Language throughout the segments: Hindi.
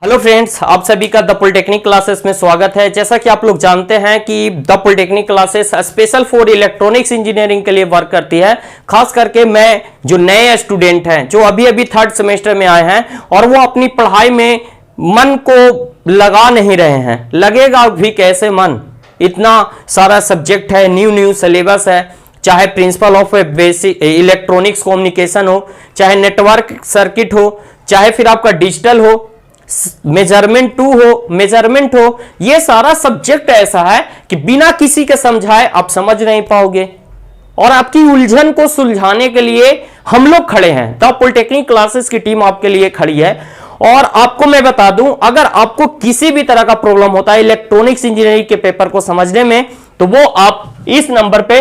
हेलो फ्रेंड्स, आप सभी का द पॉलिटेक्निक क्लासेस में स्वागत है। जैसा कि आप लोग जानते हैं कि the polytechnic classes special for electronics engineering के लिए वर्क करती है। खास करके मैं जो नए स्टूडेंट हैं, जो अभी अभी थर्ड सेमेस्टर में आए हैं और वो अपनी पढ़ाई में मन को लगा नहीं रहे हैं, लगेगा भी कैसे मन, इतना सारा सब्जेक्ट है, न्यू सिलेबस है, चाहे principle of basic electronics communication हो, चाहे नेटवर्क सर्किट हो, चाहे फिर आपका डिजिटल हो, मेजरमेंट हो, ये सारा सब्जेक्ट ऐसा है कि बिना किसी के समझाए आप समझ नहीं पाओगे। और आपकी उलझन को सुलझाने के लिए हम लोग खड़े हैं। द पॉलिटेक्निक क्लासेस की टीम आपके लिए खड़ी है। और आपको मैं बता दूं, अगर आपको किसी भी तरह का प्रॉब्लम होता है इलेक्ट्रॉनिक्स इंजीनियरिंग के पेपर को समझने में, तो वो आप इस नंबर पे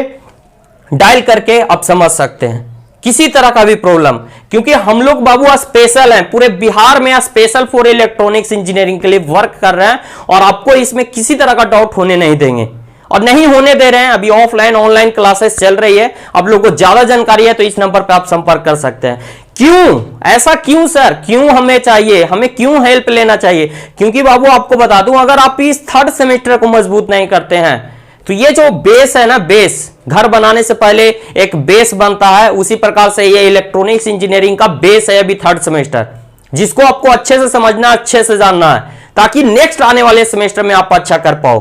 डायल करके आप समझ सकते हैं, किसी तरह का भी प्रॉब्लम। क्योंकि हम लोग बाबू स्पेशल हैं, पूरे बिहार में स्पेशल फॉर इलेक्ट्रॉनिक्स इंजीनियरिंग के लिए वर्क कर रहे हैं और आपको इसमें किसी तरह का डाउट होने नहीं देंगे और नहीं होने दे रहे हैं। अभी ऑफलाइन ऑनलाइन क्लासेस चल रही है, आप लोगों को ज्यादा जानकारी है तो इस नंबर पे आप संपर्क कर सकते हैं। क्यों ऐसा, क्यों सर, क्यों हमें चाहिए, हमें क्यों हेल्प लेना चाहिए? क्योंकि बाबू आपको बता दूं, अगर आप इस थर्ड सेमेस्टर को मजबूत नहीं करते हैं तो ये जो बेस है ना, बेस घर बनाने से पहले एक बेस बनता है, उसी प्रकार से ये इलेक्ट्रॉनिक्स इंजीनियरिंग का बेस है अभी थर्ड सेमेस्टर, जिसको आपको अच्छे से समझना, अच्छे से जानना है, ताकि नेक्स्ट आने वाले सेमेस्टर में आप अच्छा कर पाओ।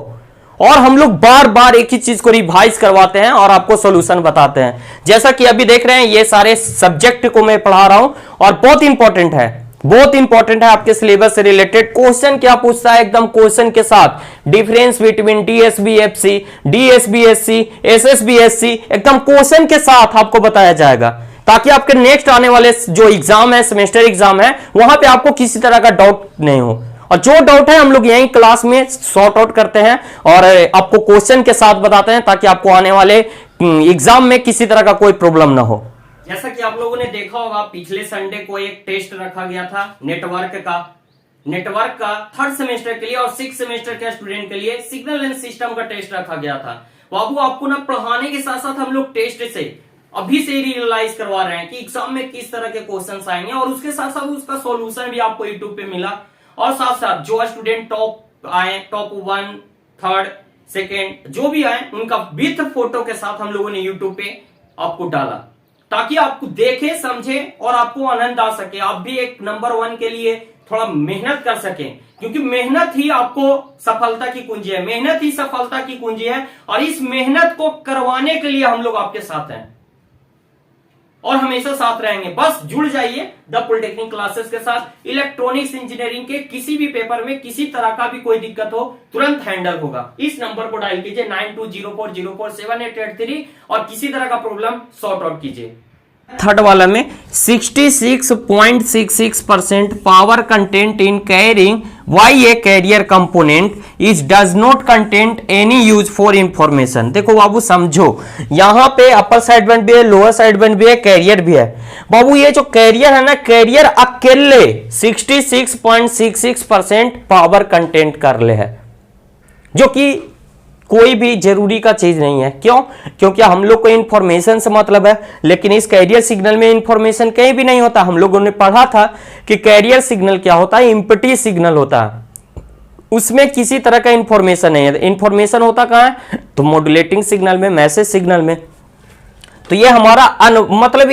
और हम लोग बार बार एक ही चीज को रिवाइज करवाते हैं और आपको सॉल्यूशन बताते हैं। जैसा कि अभी देख रहे हैं, ये सारे सब्जेक्ट को मैं पढ़ा रहा हूं और बहुत इंपॉर्टेंट है, बहुत इंपॉर्टेंट है आपके सिलेबस से रिलेटेड। क्वेश्चन क्या पूछता है, एकदम क्वेश्चन के साथ डिफरेंस बिटवीन डीएसबीएफसी, डीएसबीएससी, एसएसबीएससी, एकदम क्वेश्चन के साथ आपको बताया जाएगा, ताकि आपके नेक्स्ट आने वाले जो एग्जाम है, सेमेस्टर एग्जाम है, वहां पे आपको किसी तरह का डाउट नहीं हो। और जो डाउट है हम लोग यहीं क्लास में सॉर्ट आउट करते हैं और आपको क्वेश्चन के साथ बताते हैं, ताकि आपको आने वाले एग्जाम में किसी तरह का कोई प्रॉब्लम ना हो। जैसा कि आप लोगों ने देखा होगा, पिछले संडे को एक टेस्ट रखा गया था नेटवर्क का थर्ड सेमेस्टर के लिए और सिक्स सेमेस्टर के स्टूडेंट के लिए सिग्नल एंड सिस्टम का टेस्ट रखा गया था। बाबू आपको ना पढ़ाने के साथ साथ हम लोग टेस्ट से अभी से रियलाइज करवा रहे हैं कि एग्जाम में किस तरह के क्वेश्चंस आएंगे, और उसके साथ साथ उसका सॉल्यूशन भी आपको यूट्यूब पे मिला। और साथ साथ जो स्टूडेंट टॉप आए, टॉप 1, 3, 2 जो भी आए, उनका विथ फोटो के साथ हम लोगों ने यूट्यूब पे आपको डाला, ताकि आपको देखे, समझे और आपको आनंद आ सके, आप भी एक नंबर 1 के लिए थोड़ा मेहनत कर सकें। क्योंकि मेहनत ही आपको सफलता की कुंजी है, मेहनत ही सफलता की कुंजी है। और इस मेहनत को करवाने के लिए हम लोग आपके साथ हैं और हमेशा साथ रहेंगे। बस जुड़ जाइए द पॉलिटेक्निक क्लासेस के साथ। इलेक्ट्रॉनिक्स इंजीनियरिंग के किसी भी पेपर में किसी तरह का भी कोई दिक्कत हो, तुरंत हैंडल होगा। इस नंबर को डायल कीजिए 9204047883 और किसी तरह का प्रॉब्लम सॉर्ट आउट कीजिए। थर्ड वाला में 66.66% power content in carrying why a carrier component is does not content any use for information. देखो बाबू समझो, यहां पे अपर साइड बैंड भी है, लोअर साइड बैंड भी है, कैरियर भी है। बाबू ये जो कैरियर है ना, कैरियर अकेले 66.66% पावर कंटेंट कर ले है, जो कि कोई भी जरूरी का चीज नहीं है। क्यों? क्योंकि हम लोग को इंफॉर्मेशन से मतलब है, लेकिन इस कैरियर सिग्नल में इंफॉर्मेशन कहीं भी नहीं होता। हम लोगों ने पढ़ा था कि कैरियर सिग्नल क्या होता है, इम्पटी सिग्नल होता है, उसमें किसी तरह का इंफॉर्मेशन नहीं है। इंफॉर्मेशन होता कहां है? तो मॉड्यूलेटिंग सिग्नल में, मैसेज सिग्नल में। तो ये हमारा मतलब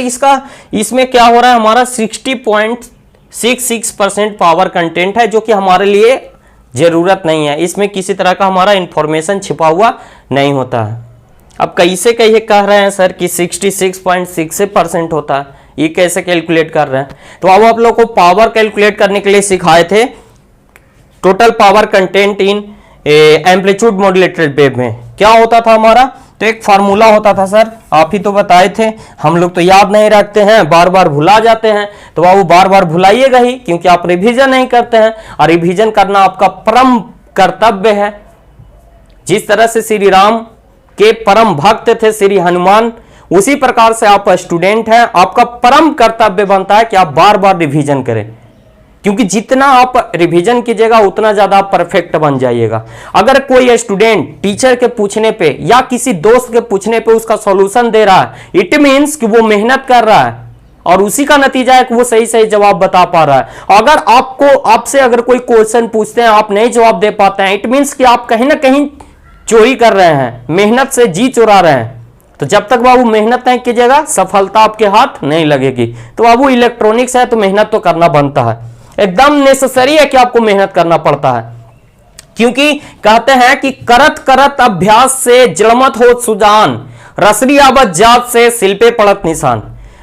इसमें क्या हो रहा है, हमारा 60.66% पावर कंटेंट है, जो कि हमारे लिए जरूरत नहीं है। इसमें किसी तरह का हमारा इंफॉर्मेशन छिपा हुआ नहीं होता है। अब कैसे कह रहे हैं सर कि 66.66% होता है, ये कैसे कैलकुलेट कर रहे हैं? तो अब आप लोग को पावर कैलकुलेट करने के लिए सिखाए थे, total power content in amplitude modulated wave में क्या होता था हमारा। तो एक फार्मूला होता था सर, आप ही तो बताए थे, हम लोग तो याद नहीं रखते हैं, बार बार भुला जाते हैं। तो बाबू बार बार भुलाइएगा ही, क्योंकि आप रिवीजन नहीं करते हैं और रिवीजन करना आपका परम कर्तव्य है। जिस तरह से श्री राम के परम भक्त थे श्री हनुमान, उसी प्रकार से आप स्टूडेंट हैं, आपका परम कर्तव्य बनता है कि आप बार बार रिवीजन करें। क्योंकि जितना आप रिवीजन कीजिएगा उतना ज्यादा आप परफेक्ट बन जाइएगा। अगर कोई स्टूडेंट टीचर के पूछने पे या किसी दोस्त के पूछने पे उसका सॉल्यूशन दे रहा है, इट मींस कि वो मेहनत कर रहा है, और उसी का नतीजा है कि वो सही सही जवाब बता पा रहा है। अगर आपसे अगर कोई क्वेश्चन पूछते हैं, आप नहीं जवाब दे पाते हैं, इट मींस कि आप कहीं ना कहीं चोरी कर रहे हैं, मेहनत से जी चुरा रहे हैं। तो जब तक बाबू मेहनत नहीं कीजिएगा, सफलता आपके हाथ नहीं लगेगी। तो बाबू इलेक्ट्रॉनिक्स है तो मेहनत तो करना बनता है, एकदम नेसेसरी है कि आपको मेहनत करना पड़ता है, क्योंकि कहते हैं कि करत करत अभ्यास से जलमत हो सुजान, रसरी आवत जात से शिल्पे पड़त निशान।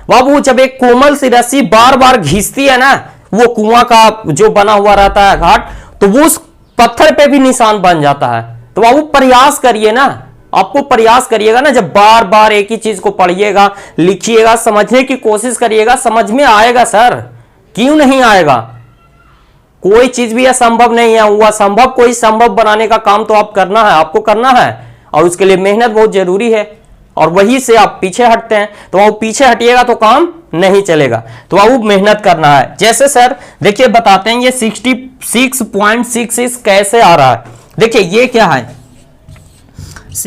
बाबू जब एक कोमल सी रस्सी बार बार घिसती है ना, वो कुआं का जो बना हुआ रहता है घाट, तो वो उस पत्थर पे भी निशान बन जाता है। तो बाबू प्रयास करिए ना, आपको प्रयास करिएगा ना, जब बार बार एक ही चीज को पढ़िएगा, लिखिएगा, समझने की कोशिश करिएगा, समझ में आएगा सर, क्यों नहीं आएगा। कोई चीज भी असंभव नहीं है, वो असंभव कोई संभव बनाने का काम तो आप करना है, आपको करना है, और उसके लिए मेहनत बहुत जरूरी है, और वही से आप पीछे हटते हैं। तो वो पीछे हटिएगा तो काम नहीं चलेगा, तो वो मेहनत करना है। जैसे सर देखिए बताते हैं ये 66.66 कैसे आ रहा है। देखिए ये क्या है,